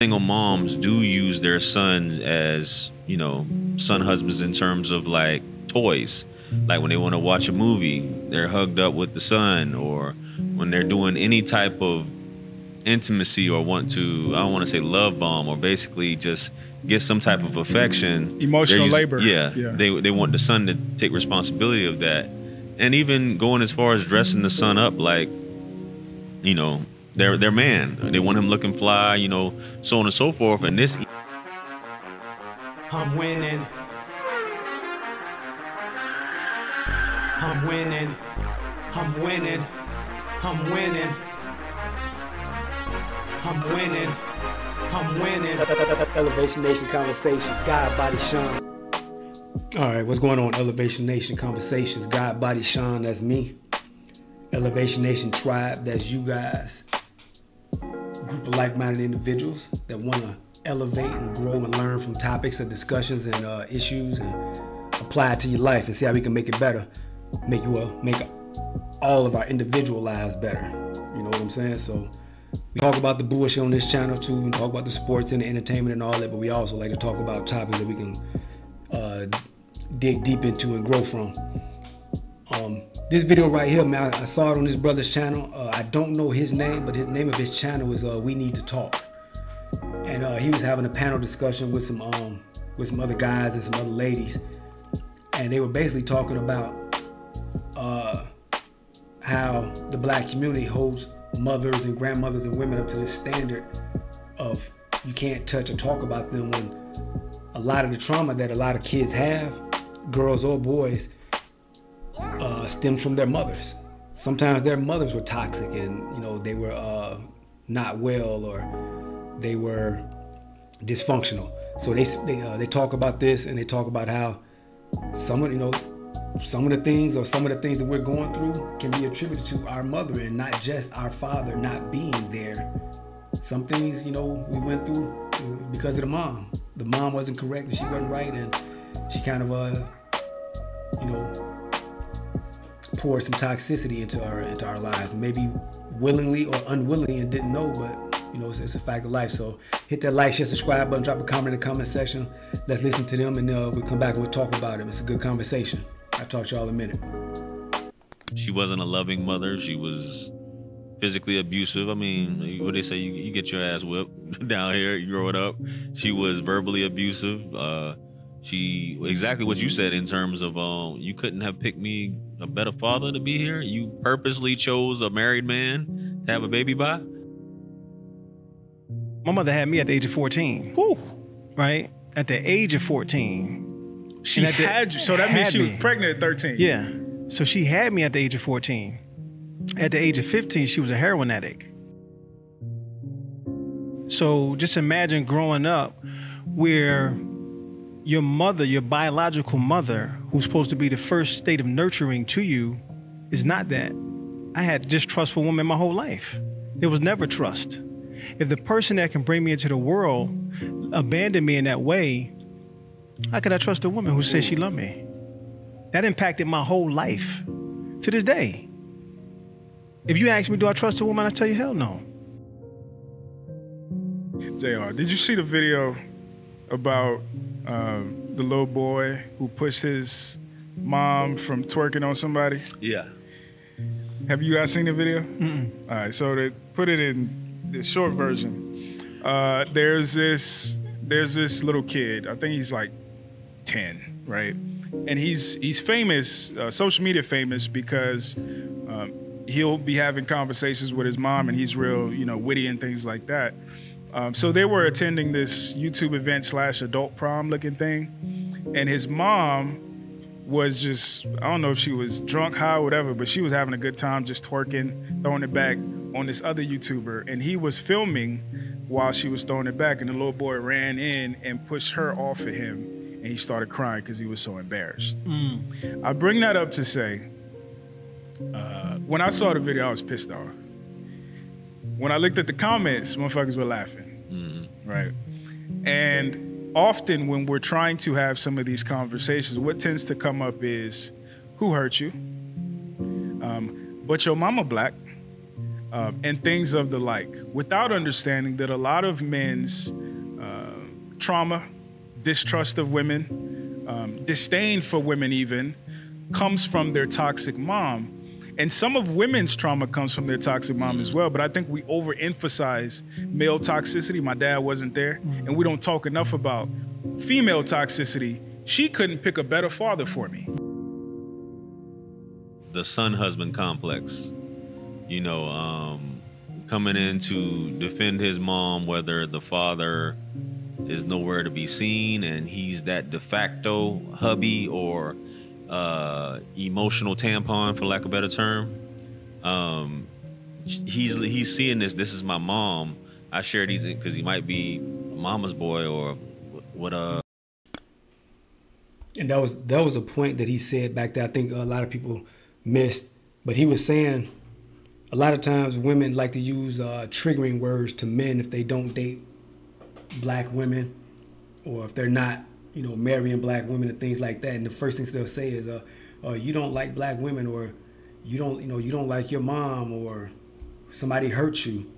single moms do use their sons as, son husbands in terms of like toys. Like when they want to watch a movie, they're hugged up with the son, or when they're doing any type of intimacy or want to, I don't want to say love bomb, or basically just get some type of affection. Emotional labor. Yeah, Yeah. they want the son to take responsibility of that. And even going as far as dressing the son up like, their man. They want him looking fly, so on and so forth. And this I'm winning. I'm winning. I'm winning. I'm winning. I'm winning. I'm winning. Elevation Nation Conversations, God Body Sean. All right, what's going on? Elevation Nation Conversations, God Body Sean, that's me. Elevation Nation Tribe, that's you guys. Group of like-minded individuals that want to elevate and grow and learn from topics and discussions and issues and apply it to your life and see how we can make it better. Make all of our individual lives better. You know what I'm saying? So we talk about the bullshit on this channel too. We talk about the sports and the entertainment and all that, but we also like to talk about topics that we can dig deep into and grow from. This video right here, man, I saw it on this brother's channel. I don't know his name, but the name of his channel is We Need to Talk. And he was having a panel discussion with some other guys and some other ladies. And they were basically talking about how the black community holds mothers and grandmothers and women up to this standard of you can't touch or talk about them, when a lot of the trauma that a lot of kids have, girls or boys, stems from their mothers. Sometimes their mothers were toxic and they were not well, or they were dysfunctional. So they talk about this, and they talk about how some of the things that we're going through can be attributed to our mother and not just our father not being there. Some things, we went through because of the mom. The mom wasn't correct and she wasn't right, and she kind of, poured some toxicity into our lives, maybe willingly or unwillingly, and didn't know, but it's a fact of life. So hit that like, share, subscribe button, drop a comment in the comment section. Let's listen to them, and we'll come back and we'll talk about it. It's a good conversation. I'll talk to y'all in a minute. she wasn't a loving mother. She was physically abusive. I mean, what they say, you get your ass whipped down here, you grow it up. She was verbally abusive. She, exactly what you said in terms of, you couldn't have picked me a better father to be here. You purposely chose a married man to have a baby by. My mother had me at the age of 14. Woo. Right? At the age of 14. She had you, so that means she was pregnant at 13. Yeah. So she had me at the age of 14. At the age of 15, she was a heroin addict. So just imagine growing up where your mother, your biological mother, who's supposed to be the first state of nurturing to you, is not that. I had distrustful women my whole life. There was never trust. If the person that can bring me into the world abandoned me in that way, how could I trust a woman who says she loved me? That impacted my whole life to this day. If you ask me, do I trust a woman? I tell you, hell no. JR, did you see the video about the little boy who pushed his mom from twerking on somebody? Yeah. Have you guys seen the video? Mm-mm. All right, so to put it in the short version, there's this little kid. I think he's like 10, right? And he's famous, social media famous, because he'll be having conversations with his mom, and he's real, witty and things like that. So they were attending this YouTube event / adult prom looking thing, and his mom was just, I don't know if she was drunk, high, whatever, but she was having a good time just twerking, throwing it back on this other YouTuber, and he was filming while she was throwing it back, and the little boy ran in and pushed her off of him, and he started crying because he was so embarrassed. I bring that up to say, when I saw the video, I was pissed off. When I looked at the comments, motherfuckers were laughing, right? And often when we're trying to have some of these conversations, what tends to come up is, who hurt you? But your mama black. and things of the like, without understanding that a lot of men's trauma, distrust of women, disdain for women even, comes from their toxic mom. And some of women's trauma comes from their toxic mom as well. But I think we overemphasize male toxicity. My dad wasn't there. And we don't talk enough about female toxicity. She couldn't pick a better father for me. The son-husband complex, you know, coming in to defend his mom, whether the father is nowhere to be seen and he's that de facto hubby or emotional tampon, for lack of a better term. He's seeing this is my mom. I share these because he might be mama's boy or what. And that was a point that he said back there. I think a lot of people missed, but he was saying a lot of times women like to use triggering words to men if they don't date black women, or if they're not, you know, marrying black women and things like that. And the first things they'll say is, you don't like black women, or you don't like your mom, or somebody hurt you.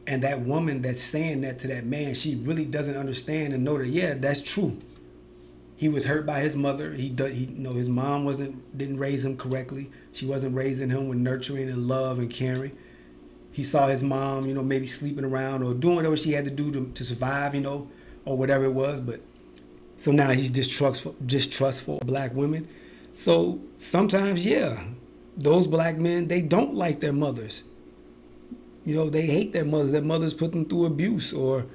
And that woman that's saying that to that man, she really doesn't understand and know that, yeah, that's true. He was hurt by his mother. He you know, his mom didn't raise him correctly. She wasn't raising him with nurturing and love and caring. He saw his mom, you know, maybe sleeping around or doing whatever she had to do to survive, you know, or whatever it was. But so now he's distrustful of black women. So sometimes, yeah, those black men, they don't like their mothers. You know, they hate their mothers. Their mothers put them through abuse, or,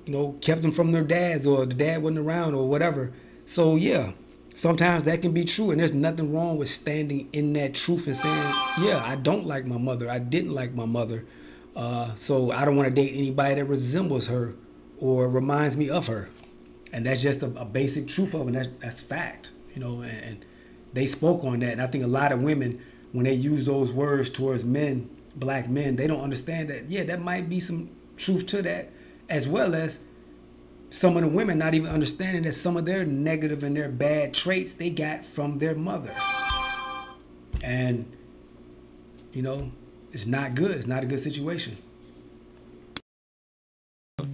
you know, kept them from their dads, or the dad wasn't around, or whatever. So yeah, sometimes that can be true, and there's nothing wrong with standing in that truth and saying, yeah, I don't like my mother. I didn't like my mother. So I don't want to date anybody that resembles her or reminds me of her. And that's just a basic truth of it, and that's fact, you know, and they spoke on that. And I think a lot of women, when they use those words towards men, black men, they don't understand that, yeah, that might be some truth to that, as well as some of the women not even understanding that some of their negative and their bad traits they got from their mother. And, you know, it's not good. It's not a good situation.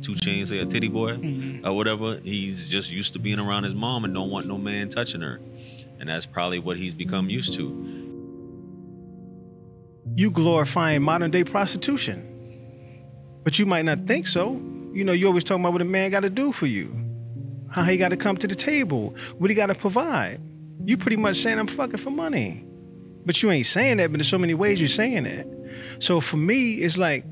2 Chainz say a titty boy or whatever. He's just used to being around his mom and don't want no man touching her. And that's probably what he's become used to. You glorifying modern day prostitution, but you might not think so. You know, you always talking about what a man got to do for you, how he got to come to the table, what he got to provide. You pretty much saying I'm fucking for money, but you ain't saying that. But there's so many ways you're saying it. So for me, it's like,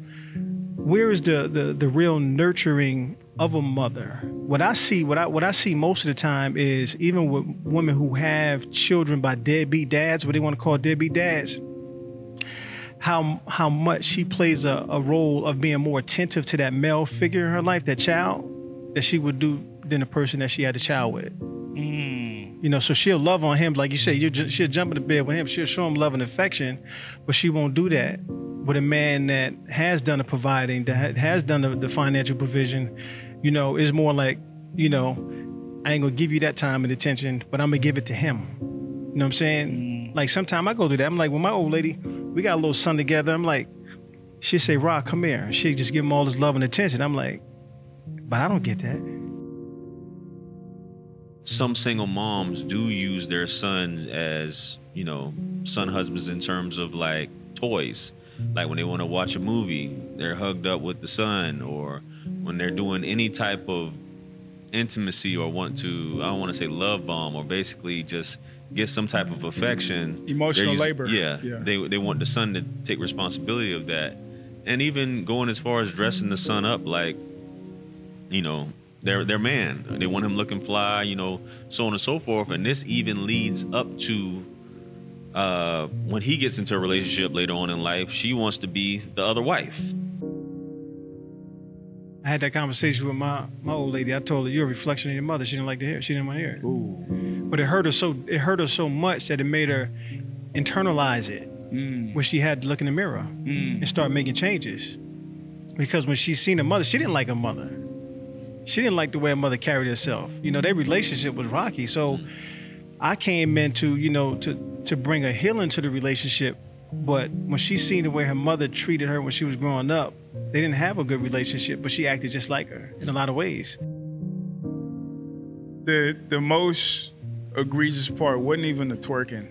where is the real nurturing of a mother? What I see most of the time is, even with women who have children by deadbeat dads, what they want to call deadbeat dads, how much she plays a role of being more attentive to that male figure in her life, that child, that she would do than the person that she had the child with. You know, so she'll love on him, like you say, she'll jump in the bed with him, she'll show him love and affection, but she won't do that with a man that has done the providing, that has done the financial provision. You know, is more like, you know, I ain't gonna give you that time and attention, but I'm gonna give it to him. You know what I'm saying? Like, sometimes I go through that. I'm like, with my old lady, we got a little son together. I'm like, she'd say, Rock, come here. And she'd just give him all this love and attention. I'm like, but I don't get that. Some single moms do use their sons as, you know, son husbands in terms of like toys. Like when they want to watch a movie, they're hugged up with the son, or when they're doing any type of intimacy or want to, I don't want to say love bomb, or basically just get some type of affection. Emotional labor. Yeah. They want the son to take responsibility of that. And even going as far as dressing the son up like, you know, their man. They want him looking fly, you know, so on and so forth. And this even leads up to when he gets into a relationship later on in life, she wants to be the other wife. I had that conversation with my old lady. I told her, you're a reflection of your mother. She didn't like to hear it. She didn't want to hear it. Ooh. But it hurt her so much that it made her internalize it. When she had to look in the mirror and start making changes. Because when she seen her mother, she didn't like her mother. She didn't like the way her mother carried herself. You know, their relationship was rocky. So I came in to, you know, to bring a healing to the relationship But when she seen the way her mother treated her when she was growing up, they didn't have a good relationship, but she acted just like her in a lot of ways. The most egregious part wasn't even the twerking.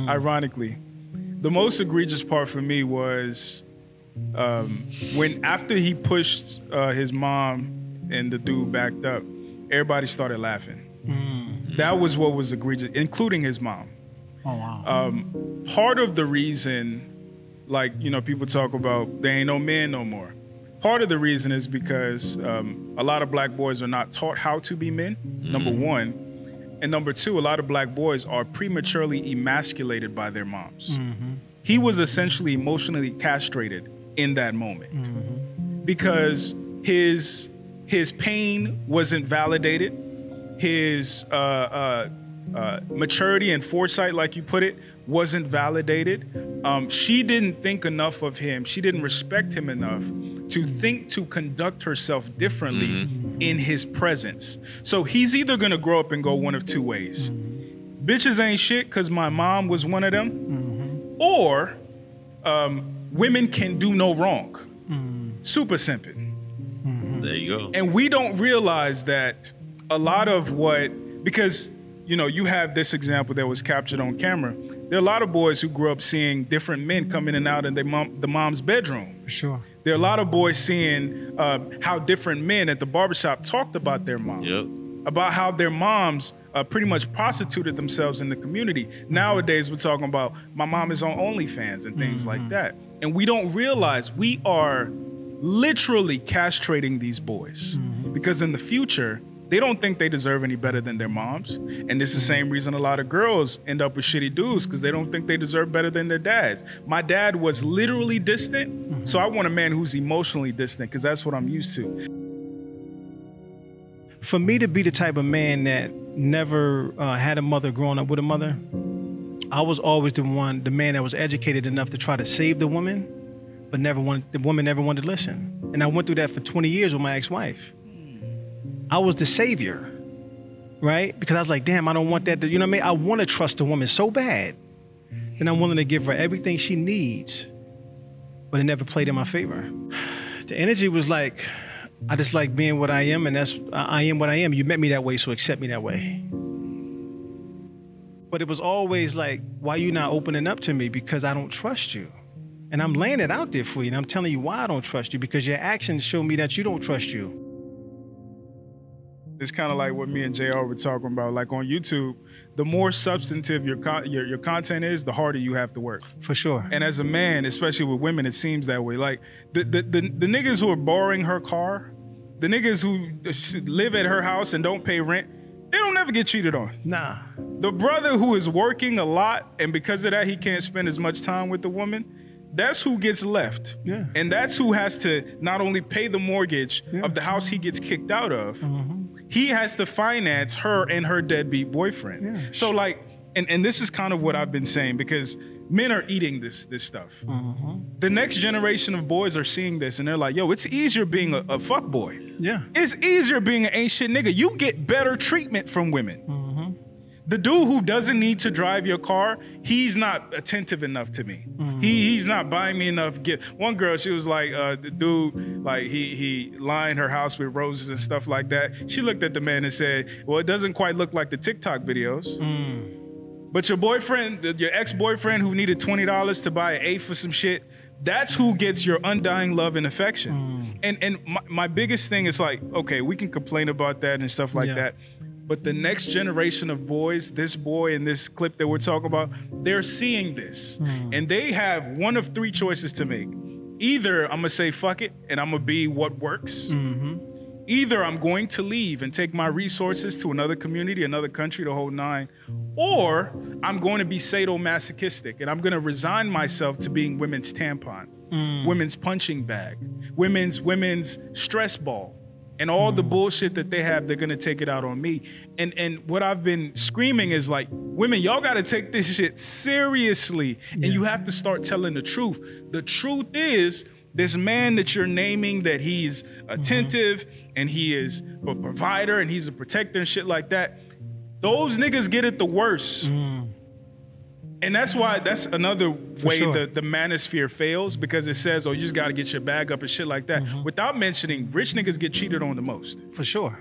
Ironically, the most egregious part for me was when after he pushed his mom and the dude backed up, everybody started laughing. That was what was egregious, including his mom. Oh, wow. Part of the reason, like, you know, people talk about there ain't no men no more. Part of the reason is because a lot of black boys are not taught how to be men, number one. And number two, a lot of black boys are prematurely emasculated by their moms. He was essentially emotionally castrated in that moment because his pain wasn't validated. His maturity and foresight, like you put it, wasn't validated. She didn't think enough of him. She didn't respect him enough to think to conduct herself differently in his presence. So he's either gonna grow up and go one of two ways. Bitches ain't shit because my mom was one of them, or women can do no wrong. Super simping. There you go. And we don't realize that a lot of because, you know, you have this example that was captured on camera. There are a lot of boys who grew up seeing different men come in and out in the mom's bedroom. For sure. There are a lot of boys seeing how different men at the barbershop talked about their mom. Yep. About how their moms pretty much prostituted themselves in the community. Nowadays, we're talking about my mom is on OnlyFans and things like that. And we don't realize we are literally castrating these boys because in the future, they don't think they deserve any better than their moms. And this is the same reason a lot of girls end up with shitty dudes because they don't think they deserve better than their dads. My dad was literally distant, so I want a man who's emotionally distant because that's what I'm used to. For me to be the type of man that never had a mother growing up with a mother, I was always the man that was educated enough to try to save the woman, but the woman never wanted to listen. And I went through that for 20 years with my ex-wife. I was the savior, right? Because I was like, damn, I don't want that. You know what I mean? I want to trust a woman so bad. Then I'm willing to give her everything she needs, but it never played in my favor. The energy was like, I just like being what I am, and I am what I am. You met me that way, so accept me that way. But it was always like, why are you not opening up to me? Because I don't trust you. And I'm laying it out there for you, and I'm telling you why I don't trust you, because your actions show me that you don't trust you. It's kind of like what me and JR were talking about. Like on YouTube, the more substantive your content is, the harder you have to work. For sure. And as a man, especially with women, it seems that way. Like the niggas who are borrowing her car, the niggas who live at her house and don't pay rent, they don't ever get cheated on. Nah. The brother who is working a lot and because of that he can't spend as much time with the woman, that's who gets left. Yeah. And that's who has to not only pay the mortgage of the house he gets kicked out of, he has to finance her and her deadbeat boyfriend. Yeah. So like, and this is kind of what I've been saying, because men are eating this stuff. The next generation of boys are seeing this and they're like, yo, it's easier being a fuckboy. Yeah. It's easier being an ain't shit nigga. You get better treatment from women. The dude who doesn't need to drive your car, he's not attentive enough to me. He's not buying me enough gift. One girl, she was like, the dude, like he lined her house with roses and stuff like that. She looked at the man and said, well, it doesn't quite look like the TikTok videos. But your boyfriend, your ex-boyfriend who needed $20 to buy an eighth for some shit, that's who gets your undying love and affection. And my biggest thing is like, okay, we can complain about that and stuff like that. But the next generation of boys, this boy in this clip that we're talking about, they're seeing this. And they have one of three choices to make. Either I'm gonna say, fuck it, and I'm gonna be what works. Either I'm going to leave and take my resources to another community, another country, the whole nine, or I'm going to be sadomasochistic and I'm gonna resign myself to being women's tampon, women's punching bag, women's stress ball. And all the bullshit that they have, they're gonna take it out on me. And what I've been screaming is like, women, y'all gotta take this shit seriously. And you have to start telling the truth. The truth is, this man that you're naming that he's attentive and he is a provider and he's a protector and shit like that, those niggas get it the worst. And that's why, that's another way sure. the manosphere fails, because it says, oh, you just got to get your bag up and shit like that. Without mentioning, rich niggas get cheated on the most. For sure.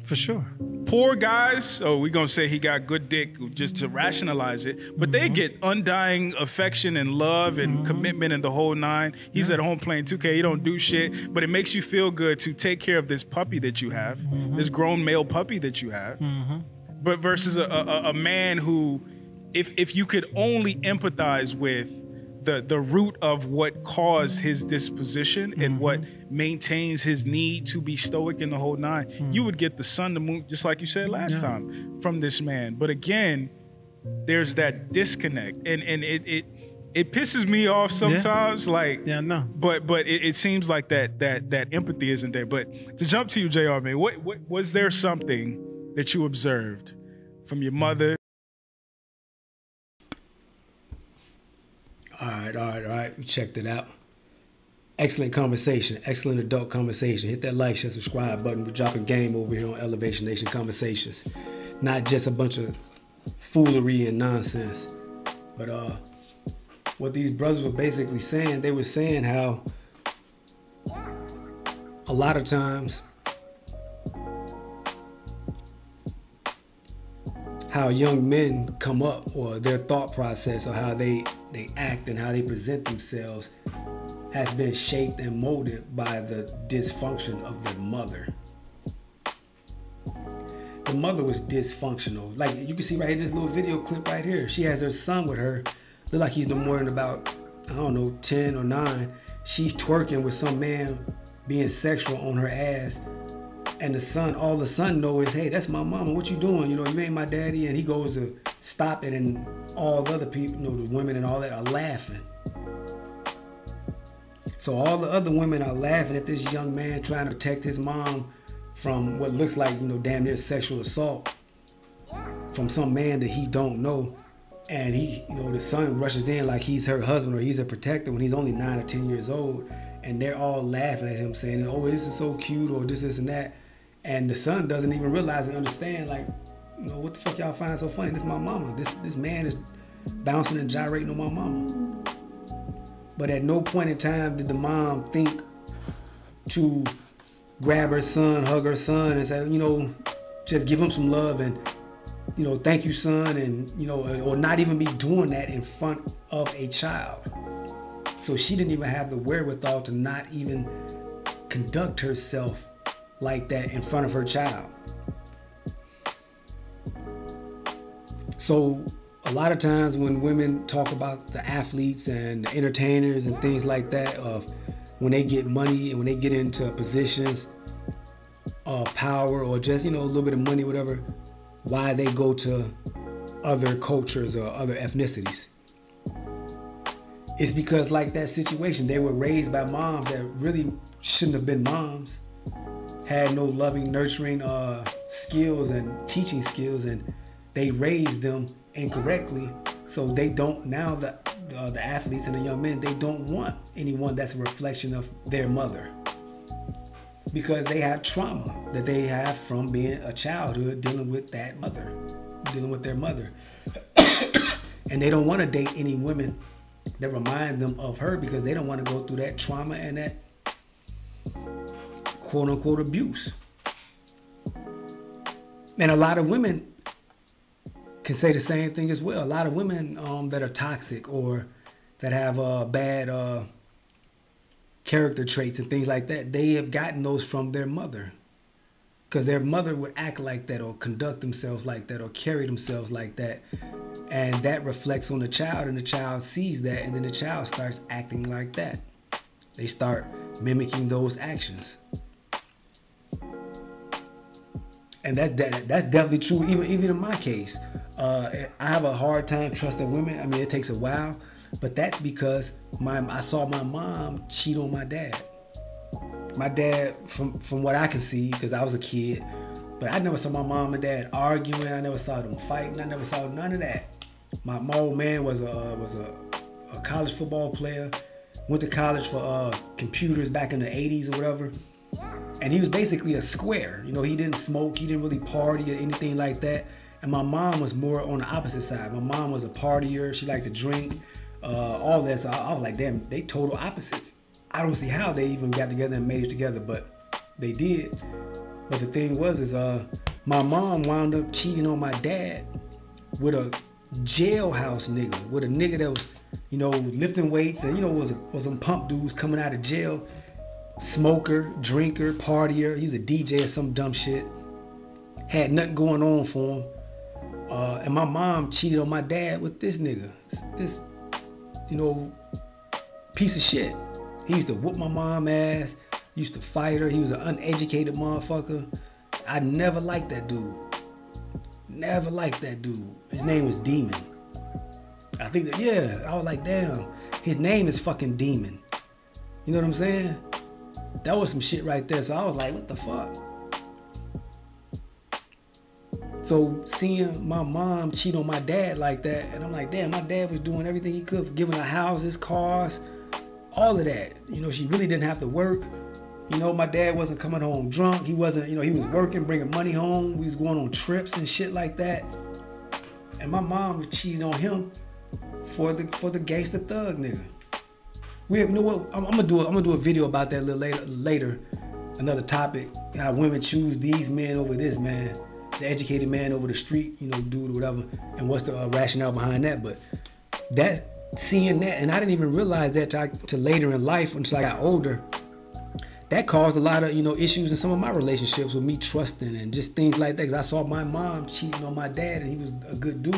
For sure. Poor guys, oh, we gonna say he got good dick just to rationalize it, but they get undying affection and love and commitment and the whole nine. He's at home playing 2K, he don't do shit, but it makes you feel good to take care of this puppy that you have, this grown male puppy that you have. But versus a man who, if you could only empathize with the root of what caused his disposition and what maintains his need to be stoic in the whole nine, you would get the sun, the moon, just like you said last time, from this man. But again, there's that disconnect, and it pisses me off sometimes. Like, no. But it seems like that empathy isn't there. But to jump to you, JR, man, what was there something that you observed from your mother? All right. We checked it out. Excellent conversation. Excellent adult conversation. Hit that like, share, subscribe button. We're dropping game over here on Elevation Nation Conversations. Not just a bunch of foolery and nonsense. But what these brothers were basically saying, they were saying how a lot of times how young men come up, or their thought process, or how they act and how they present themselves has been shaped and molded by the dysfunction of their mother. The mother was dysfunctional. Like you can see right in this little video clip right here. She has her son with her. Look like he's no more than about, I don't know, 10 or 9. She's twerking with some man being sexual on her ass. And the son, all the son knows is, hey, that's my mama. What you doing? You know, you ain't my daddy. And he goes to stop it, and all the other people, you know, the women and all that are laughing. So all the other women are laughing at this young man trying to protect his mom from what looks like, you know, damn near sexual assault from some man that he don't know. And he, you know, the son rushes in like he's her husband or he's a protector when he's only 9 or 10 years old. And they're all laughing at him saying, oh, this is so cute, or this and that. And the son doesn't even realize and understand, like, you know, what the fuck y'all find so funny? This is my mama. This man is bouncing and gyrating on my mama. But at no point in time did the mom think to grab her son, hug her son, and say, you know, just give him some love and, you know, thank you, son, and, you know, or not even be doing that in front of a child. So she didn't even have the wherewithal to not even conduct herself like that in front of her child. So a lot of times when women talk about the athletes and the entertainers and things like that, of when they get money and when they get into positions of power or just, you know, a little bit of money, whatever, why they go to other cultures or other ethnicities. It's because, like that situation, they were raised by moms that really shouldn't have been moms, had no loving, nurturing skills and teaching skills, and they raised them incorrectly. So they don't, now the athletes and the young men, they don't want anyone that's a reflection of their mother, because they have trauma that they have from being a childhood dealing with that mother, dealing with their mother. And they don't want to date any women that remind them of her, because they don't want to go through that trauma and that quote unquote abuse. And a lot of women can say the same thing as well. A lot of women that are toxic or that have bad character traits and things like that, they have gotten those from their mother, because their mother would act like that or conduct themselves like that or carry themselves like that. And that reflects on the child, and the child sees that, and then the child starts acting like that. They start mimicking those actions. And that's definitely true, even in my case. I have a hard time trusting women. I mean, it takes a while, but that's because I saw my mom cheat on my dad. My dad, from what I can see, because I was a kid, but I never saw my mom and dad arguing. I never saw them fighting. I never saw none of that. My old man was a college football player. Went to college for computers back in the 80s or whatever. And he was basically a square. You know, he didn't smoke. He didn't really party or anything like that. And my mom was more on the opposite side. My mom was a partier. She liked to drink, all that. So I was like, damn, they total opposites. I don't see how they even got together and made it together, but they did. But the thing was, my mom wound up cheating on my dad with a jailhouse nigga, with a nigga that was, you know, lifting weights and, you know, was some pump dudes coming out of jail, smoker, drinker, partier. He was a DJ or some dumb shit. Had nothing going on for him. And my mom cheated on my dad with this nigga, this, you know, piece of shit. He used to whoop my mom ass, used to fight her. He was an uneducated motherfucker. I never liked that dude. Never liked that dude. His name was Demon. I think that, yeah, I was like, damn, his name is fucking Demon. You know what I'm saying? That was some shit right there. So I was like, what the fuck? So seeing my mom cheat on my dad like that, and I'm like, damn, my dad was doing everything he could for giving her houses, cars, all of that. You know, she really didn't have to work. You know, my dad wasn't coming home drunk. He wasn't, you know, he was working, bringing money home. We was going on trips and shit like that. And my mom cheated on him for the gangster thug nigga. You know what? I'm gonna do a video about that a little later. Another topic: how women choose these men over this man, the educated man over the street, you know, dude or whatever, and what's the rationale behind that. But seeing that, and I didn't even realize that till later in life until I got older. That caused a lot of, you know, issues in some of my relationships with me trusting and just things like that. Because I saw my mom cheating on my dad, and he was a good dude.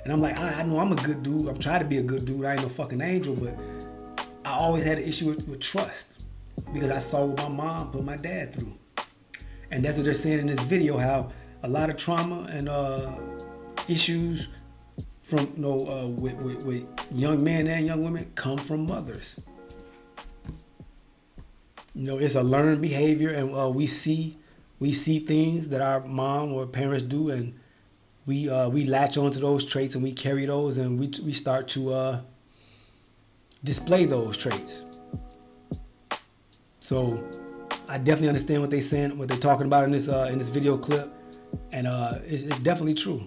And I'm like, I know I'm a good dude. I'm trying to be a good dude. I ain't no fucking angel, but I always had an issue with trust because I saw what my mom put my dad through. And that's what they're saying in this video, how a lot of trauma and issues from, you know, with young men and young women come from mothers. You know, it's a learned behavior, and we see things that our mom or parents do, and we latch onto those traits and we carry those, and we start to display those traits. So I definitely understand what they're saying, what they're talking about in this video clip, and it's definitely true.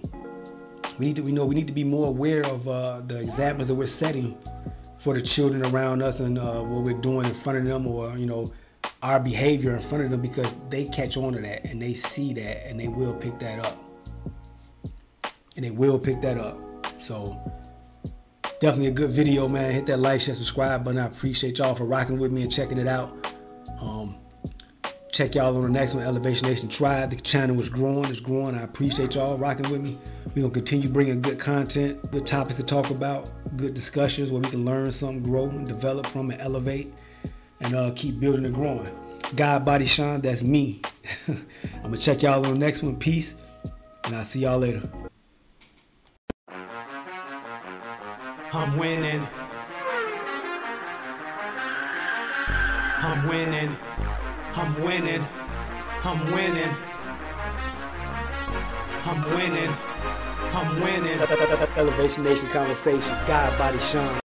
We need to be more aware of the examples that we're setting for the children around us, and what we're doing in front of them, or, you know, our behavior in front of them, because they catch on to that and they see that and they will pick that up. So definitely a good video, man. Hit that like, share, subscribe button. I appreciate y'all for rocking with me and checking it out. Check y'all on the next one, Elevation Nation Tribe. The channel is growing. I appreciate y'all rocking with me. We're going to continue bringing good content, good topics to talk about, good discussions where we can learn something, grow, and develop from, and elevate, and keep building and growing. God Body Sean, that's me. I'm going to check y'all on the next one. Peace, and I'll see y'all later. I'm winning. I'm winning. I'm winning. I'm winning. I'm winning. I'm winning. Elevation Nation Conversations. God Body Sean.